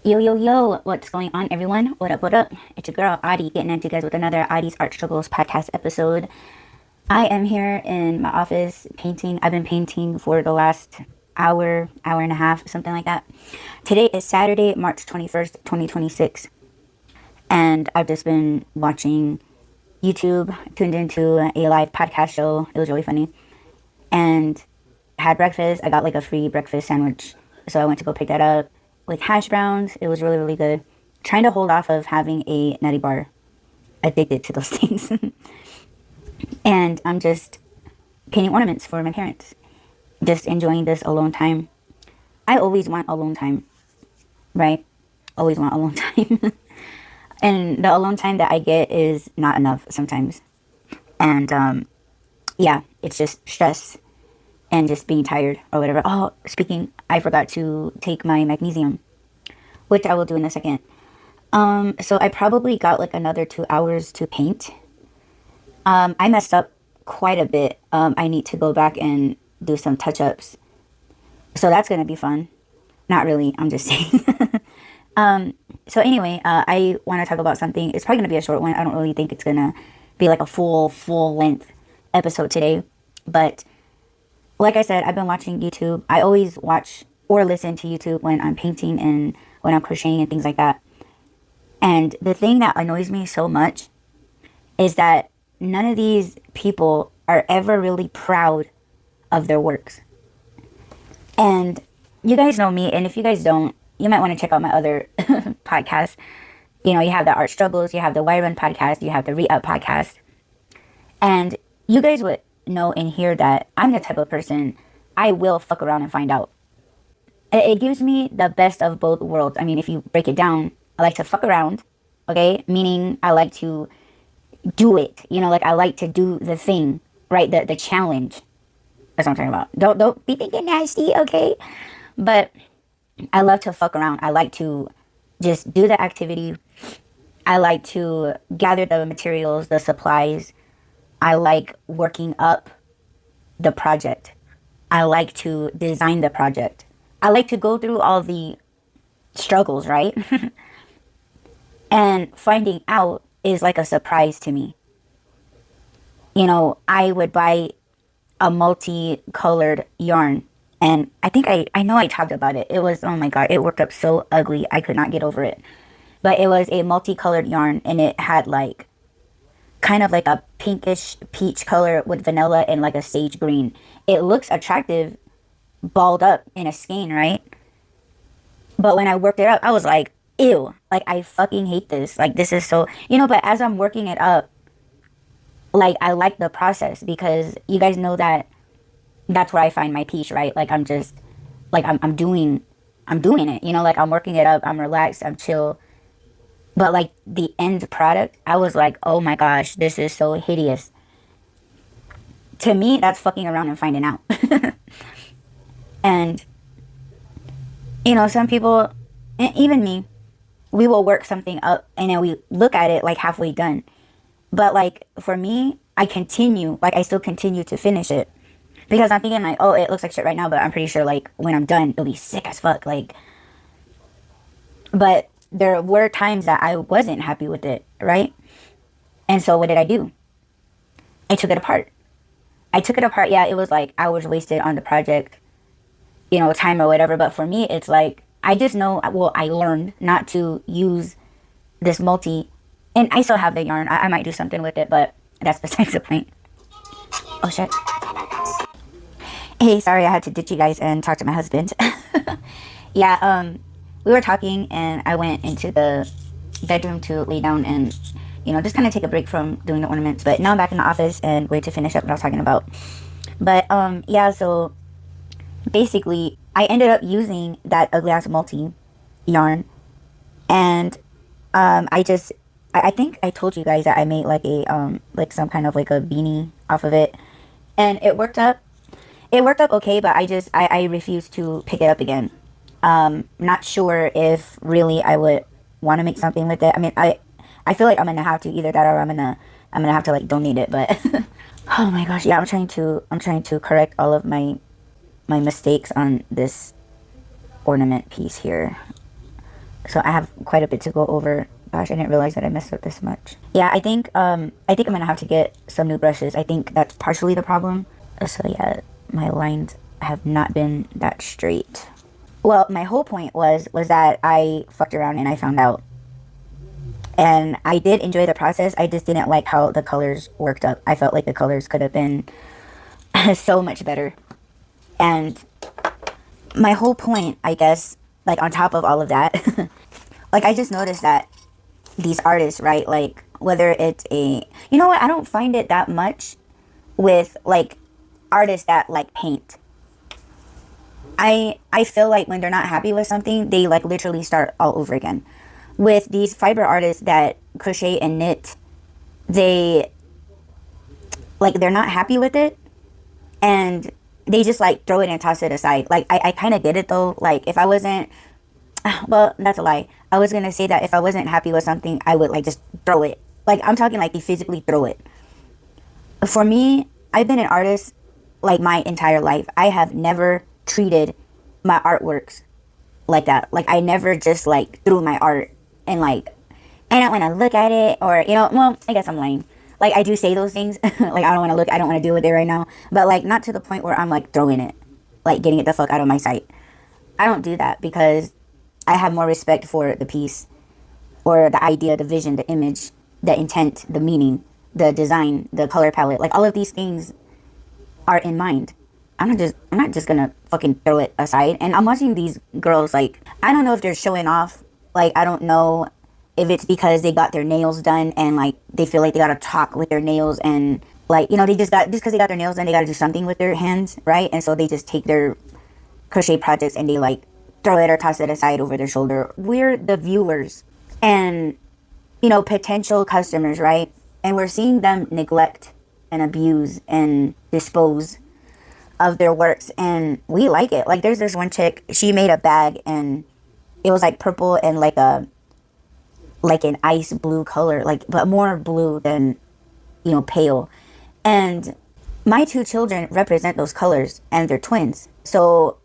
Yo, yo, yo, what's going on, everyone? What up, what up? It's your girl, Audie, getting into you guys with another Audie's Art Struggles podcast episode. I am here in my office painting. I've been painting for the last hour and a half, something like that. Today is Saturday, March 21st, 2026. And I've just been watching YouTube, tuned into a live podcast show. It was really funny. And had breakfast. I got like a free breakfast sandwich. So I went to go pick that up with hash browns. It was really, really good. Trying to hold off of having a nutty bar. Addicted to those things. And I'm just painting ornaments for my parents. Just enjoying this alone time. I always want alone time. Right? Always want alone time. And the alone time that I get is not enough sometimes. And yeah, it's just stress. And just being tired or whatever. Oh, speaking, I forgot to take my magnesium, which I will do in a second. So I probably got like another 2 hours to paint. I messed up quite a bit. I need to go back and do some touch-ups. So that's going to be fun. Not really, I'm just saying. So anyway, I want to talk about something. It's probably going to be a short one. I don't really think it's going to be like a full length episode today. But like I said, I've been watching YouTube. I always watch or listen to YouTube when I'm painting and when I'm crocheting and things like that. And the thing that annoys me so much is that none of these people are ever really proud of their works. And you guys know me, and if you guys don't, you might want to check out my other podcasts. You know, you have the Art Struggles, you have the Why Run podcast, you have the Re-Up podcast. And you guys would know and hear that I'm the type of person, I will fuck around and find out. It gives me the best of both worlds. I mean, if you break it down, I like to fuck around, okay? Meaning I like to do it, you know, like I like to do the thing, right? The challenge. That's what I'm talking about. Don't be thinking nasty, okay? But I love to fuck around. I like to just do the activity. I like to gather the materials, the supplies. I like working up the project. I like to design the project. I like to go through all the struggles, right? And finding out is like a surprise to me. You know, I would buy a multicolored yarn. And I think I know I talked about it. It was, oh my God, it worked up so ugly. I could not get over it. But it was a multicolored yarn and it had like kind of like a pinkish peach color with vanilla and like a sage green. It looks attractive balled up in a skein, right? But when I worked it up, I was like, ew, like I fucking hate this. Like this is so, you know, but as I'm working it up, like I like the process because you guys know that that's where I find my peace, right? Like I'm just, like I'm doing it, you know, like I'm working it up, I'm relaxed, I'm chill. But like the end product, I was like, oh my gosh, this is so hideous. To me, that's fucking around and finding out. And, you know, some people, and even me, we will work something up and then we look at it like halfway done. But like for me, I still continue to finish it. Because I'm thinking like, oh, it looks like shit right now, but I'm pretty sure like when I'm done, it'll be sick as fuck. Like, but there were times that I wasn't happy with it, right? And so what did I do? I took it apart. Yeah, it was like hours wasted on the project, you know, time or whatever. But for me, it's like, I just know, well, I learned not to use this and I still have the yarn. I might do something with it, but that's besides the point. Oh, shit. Hey, sorry, I had to ditch you guys and talk to my husband. Yeah, we were talking and I went into the bedroom to lay down and, you know, just kind of take a break from doing the ornaments. But now I'm back in the office and wait to finish up what I was talking about. But, yeah, so basically I ended up using that ugly ass multi yarn. And, I think I told you guys that I made like a, like some kind of like a beanie off of it. And it worked up okay, but I refused to pick it up again. Not sure if really I would want to make something with it. I mean, I feel like I'm gonna have to either that or I'm gonna have to like donate it. But oh my gosh, yeah, I'm trying to correct all of my mistakes on this ornament piece here. So I have quite a bit to go over. Gosh, I didn't realize that I messed up this much. Yeah, I think I'm gonna have to get some new brushes. I think that's partially the problem. So yeah, my lines have not been that straight. Well, my whole point was that I fucked around and I found out. And I did enjoy the process. I just didn't like how the colors worked up. I felt like the colors could have been so much better. And my whole point, I guess, like on top of all of that, like I just noticed that these artists, right? Like whether it's you know what? I don't find it that much with like artists that like paint. I feel like when they're not happy with something, they like literally start all over again. With these fiber artists that crochet and knit, they like they're not happy with it and they just like throw it and toss it aside. Like I kind of get it though. Like if I wasn't, well, that's a lie. I was gonna say that if I wasn't happy with something, I would like just throw it. Like I'm talking like you physically throw it. For me, I've been an artist like my entire life. I have never treated my artworks like that. Like I never just like threw my art and like I don't want to look at it, or you know, well, I guess I'm lying. Like I do say those things. Like I don't want to look, I don't want to deal with it right now, but like not to the point where I'm like throwing it, like getting it the fuck out of my sight. I don't do that because I have more respect for the piece or the idea, the vision, the image, the intent, the meaning, the design, the color palette. Like all of these things are in mind. I'm not just gonna fucking throw it aside. And I'm watching these girls, like I don't know if they're showing off. Like I don't know if it's because they got their nails done and like they feel like they gotta talk with their nails, and like, you know, they just because they got their nails done, they gotta do something with their hands, right? And so they just take their crochet projects and they like throw it or toss it aside over their shoulder. We're the viewers and, you know, potential customers, right? And we're seeing them neglect and abuse and dispose of their works, and we like it. Like there's this one chick, she made a bag and it was like purple and like an ice blue color, like but more blue than, you know, pale. And my two children represent those colors and they're twins. So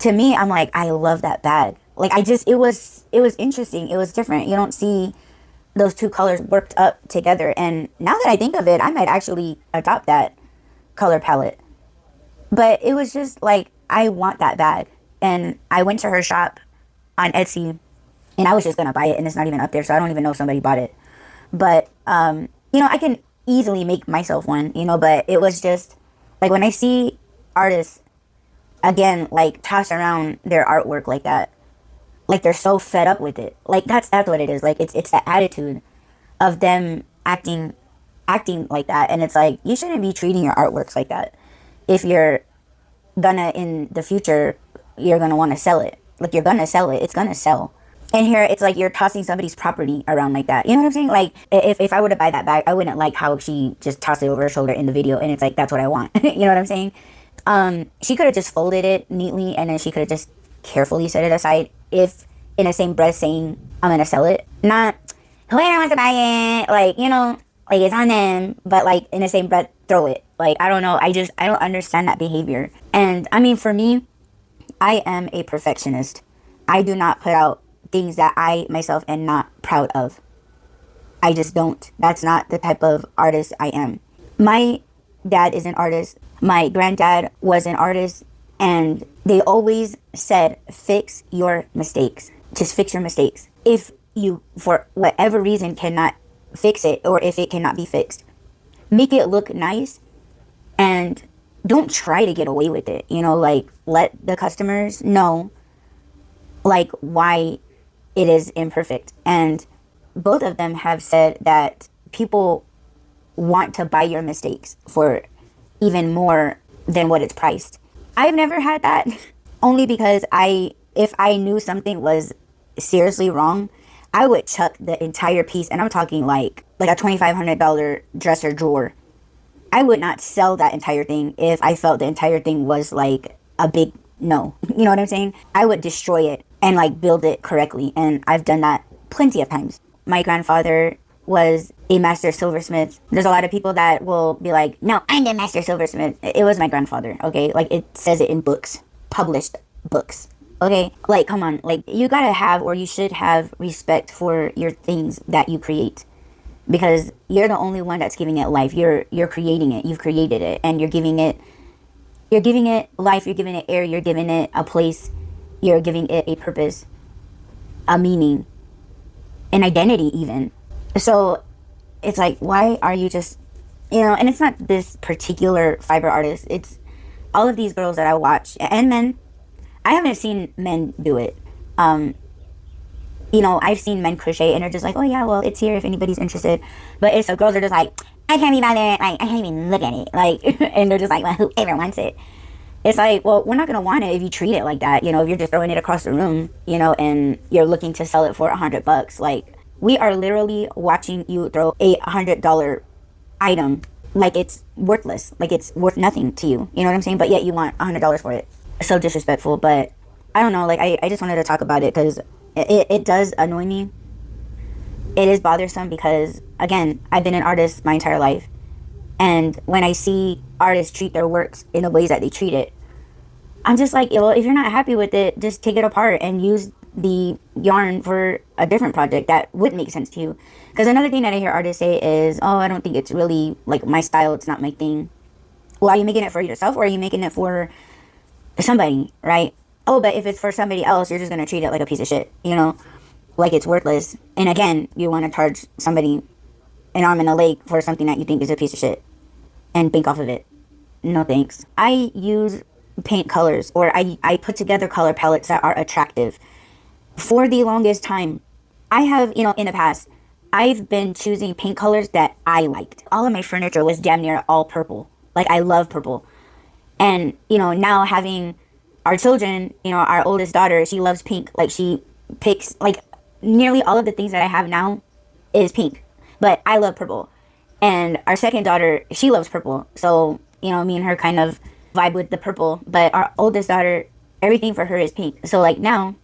to me, I'm like, I love that bag. Like it was interesting. It was different. You don't see those two colors worked up together. And now that I think of it, I might actually adopt that color palette. But it was just like, I want that bag. And I went to her shop on Etsy and I was just going to buy it, and it's not even up there. So I don't even know if somebody bought it. But, you know, I can easily make myself one, you know, but it was just like when I see artists again, like toss around their artwork like that, like they're so fed up with it. Like that's what it is. Like it's the attitude of them acting like that. And it's like, you shouldn't be treating your artworks like that. If you're gonna, in the future, you're gonna want to sell it. Like you're gonna sell it, it's gonna sell. And here it's like you're tossing somebody's property around like that. You know what I'm saying? Like if I were to buy that bag, I wouldn't like how she just tossed it over her shoulder in the video, and it's like, that's what I want. You know what I'm saying? She could have just folded it neatly, and then she could have just carefully set it aside, if in the same breath saying, I'm gonna sell it. Not, whoever wants to buy it, like, you know, like it's on them, but like in the same breath, throw it. Like, I don't know. I don't understand that behavior. And I mean, for me, I am a perfectionist. I do not put out things that I myself am not proud of. I just don't. That's not the type of artist I am. My dad is an artist. My granddad was an artist. And they always said, fix your mistakes. Just fix your mistakes. If you, for whatever reason, cannot fix it, or if it cannot be fixed, make it look nice and don't try to get away with it. You know, like let the customers know like why it is imperfect. And both of them have said that people want to buy your mistakes for even more than what it's priced. I've never had that, only because if I knew something was seriously wrong, I would chuck the entire piece, and I'm talking like a $2,500 dresser drawer. I would not sell that entire thing if I felt the entire thing was like a big no. You know what I'm saying? I would destroy it and like build it correctly, and I've done that plenty of times. My grandfather was a master silversmith. There's a lot of people that will be like, no, I'm the master silversmith. It was my grandfather, okay? Like it says it in books, published books. Okay, like, come on, like, you gotta have, or you should have respect for your things that you create, because you're the only one that's giving it life. You're creating it. You've created it, and you're giving it life. You're giving it air. You're giving it a place. You're giving it a purpose, a meaning, an identity, even. So it's like, why are you just, and it's not this particular fiber artist. It's all of these girls that I watch, and men. I haven't seen men do it. I've seen men crochet and they're just like, oh yeah, well, it's here if anybody's interested. But it's so girls are just like, I can't be bothered, like, I can't even look at it. Like, and they're just like, well, whoever wants it. It's like, well, we're not going to want it if you treat it like that. If you're just throwing it across the room, and you're looking to sell it for $100. Like, we are literally watching you throw $100 item like it's worthless, like it's worth nothing to you. You know what I'm saying? But yet you want $100 for it. So disrespectful. But I don't know, like, I just wanted to talk about it because it does annoy me. It is bothersome because, again, I've been an artist my entire life, and when I see artists treat their works in the ways that they treat it, I'm just like, well, if you're not happy with it, just take it apart and use the yarn for a different project that would make sense to you. Because another thing that I hear artists say is, oh, I don't think it's really like my style, it's not my thing. Well, are you making it for yourself, or are you making it for somebody, right? Oh, but if it's for somebody else, you're just going to treat it like a piece of shit, like it's worthless. And again, you want to charge somebody an arm and a leg for something that you think is a piece of shit and bank off of it. No thanks. I use paint colors, or I put together color palettes that are attractive. For the longest time, I have, in the past, I've been choosing paint colors that I liked. All of my furniture was damn near all purple. Like, I love purple. And, now having our children, our oldest daughter, she loves pink. Like, she picks, like, nearly all of the things that I have now is pink. But I love purple. And our second daughter, she loves purple. So, me and her kind of vibe with the purple. But our oldest daughter, everything for her is pink. So, like, now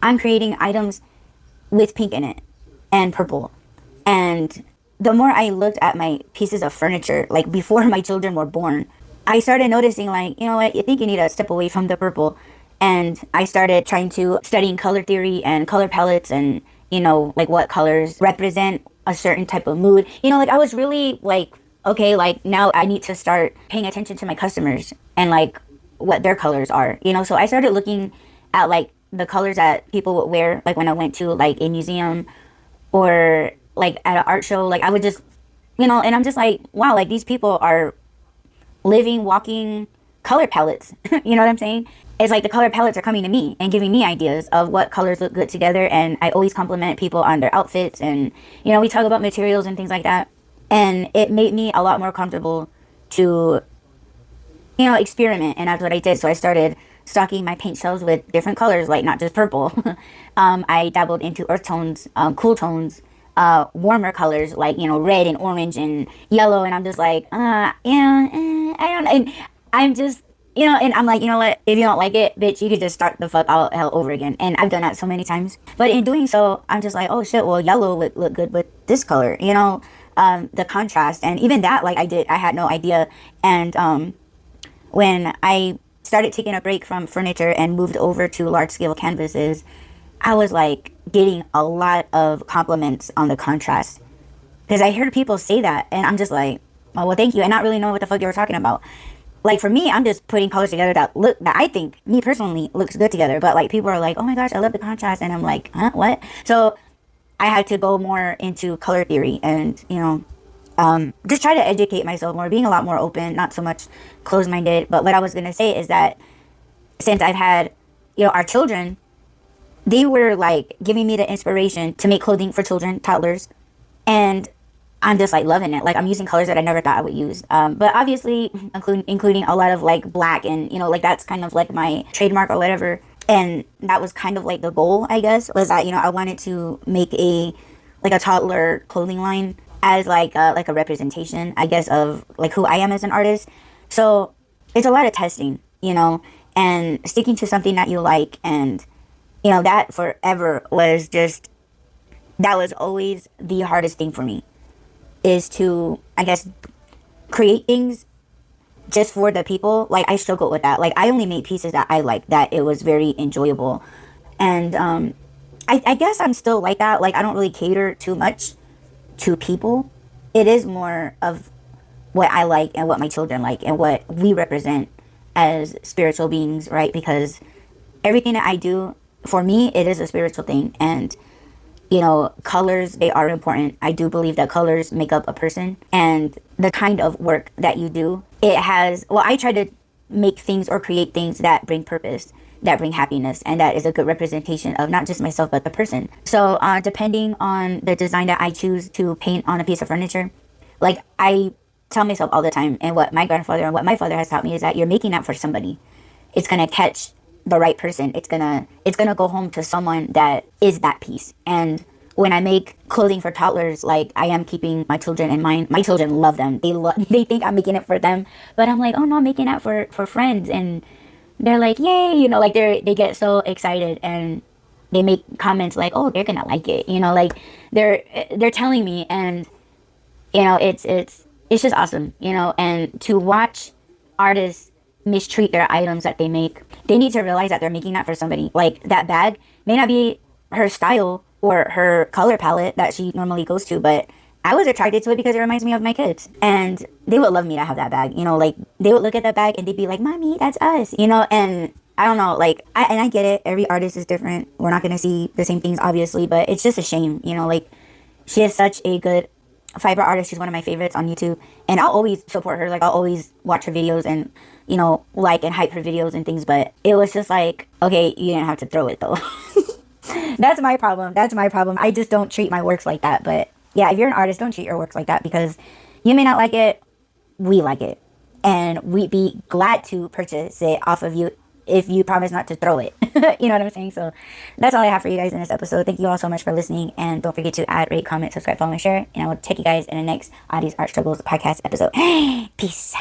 I'm creating items with pink in it and purple. And the more I looked at my pieces of furniture, like, before my children were born, I started noticing, like, you know what, I think you need to step away from the purple. And I started trying to studying color theory and color palettes and, like, what colors represent a certain type of mood. Like, I was really like, okay, like, now I need to start paying attention to my customers and, like, what their colors are, So I started looking at, like, the colors that people would wear, like, when I went to, like, a museum or, like, at an art show. Like, I would just, and I'm just like, wow, like, these people are living, walking color palettes. You know what I'm saying? It's like the color palettes are coming to me and giving me ideas of what colors look good together. And I always compliment people on their outfits. And, we talk about materials and things like that. And it made me a lot more comfortable to, experiment. And that's what I did. So I started stocking my paint shelves with different colors, like not just purple. I dabbled into earth tones, cool tones, warmer colors, like, red and orange and yellow. And I'm just like, I don't know. And I'm just, and I'm like, you know what, if you don't like it, bitch, you could just start the fuck out hell over again. And I've done that so many times. But in doing so, I'm just like, oh shit, well, yellow would look good with this color, the contrast. And even that, like, I had no idea. And when I started taking a break from furniture and moved over to large scale canvases, I was like getting a lot of compliments on the contrast, because I heard people say that, and I'm just like, oh, well, thank you, and not really know what the fuck you were talking about. Like, for me, I'm just putting colors together that I think, me personally, looks good together. But, like, people are like, oh my gosh, I love the contrast, and I'm like, huh, what? So I had to go more into color theory and, just try to educate myself more, being a lot more open, not so much closed-minded. But what I was gonna say is that since I've had, our children, they were like giving me the inspiration to make clothing for children, toddlers, and I'm just like loving it. Like, I'm using colors that I never thought I would use, but obviously including a lot of like black, and like that's kind of like my trademark or whatever. And that was kind of like the goal, I guess, was that I wanted to make a toddler clothing line as like a representation, I guess, of like who I am as an artist. So it's a lot of testing, and sticking to something that you like. And that forever was that was always the hardest thing for me, is to, I guess, create things just for the people, like, I struggled with that. Like, I only made pieces that I liked, that it was very enjoyable. And I guess I'm still like that. Like, I don't really cater too much to people. It is more of what I like and what my children like and what we represent as spiritual beings, right? Because everything that I do, for me, it is a spiritual thing. And you know, colors, they are important. I do believe that colors make up a person, and the kind of work that you do, it has, well, I try to make things or create things that bring purpose, that bring happiness, and that is a good representation of not just myself, but the person. So depending on the design that I choose to paint on a piece of furniture, like, I tell myself all the time, and what my grandfather and what my father has taught me is that you're making that for somebody. It's going to catch the right person. It's gonna go home to someone that is that piece. And when I make clothing for toddlers, like, I am keeping my children in mind. My children love them. They think I'm making it for them, but I'm like, oh no, I'm making that for friends. And they're like, yay, you know, like, they get so excited, and they make comments like, oh, they're gonna like it, you know, like, they're telling me. And you know, it's just awesome, you know. And to watch artists mistreat their items that they make, they need to realize that they're making that for somebody. Like, that bag may not be her style or her color palette that she normally goes to, but I was attracted to it because it reminds me of my kids, and they would love me to have that bag, you know. Like, they would look at that bag and they'd be like, mommy, that's us, you know. And I don't know, like, I get it, every artist is different, we're not gonna see the same things, obviously, but it's just a shame, you know. Like, she is such a good fiber artist. She's one of my favorites on YouTube, and I'll always support her. Like, I'll always watch her videos and, you know, like and hype her videos and things. But it was just like, okay, you didn't have to throw it though. That's my problem. I just don't treat my works like that. But yeah, if you're an artist, don't treat your works like that, because you may not like it, we like it, and we'd be glad to purchase it off of you if you promise not to throw it. You know what I'm saying? So that's all I have for you guys in this episode. Thank you all so much for listening, and don't forget to add, rate, comment, subscribe, follow, and share, and I will check you guys in the next Audie's Art Struggles podcast episode. Peace.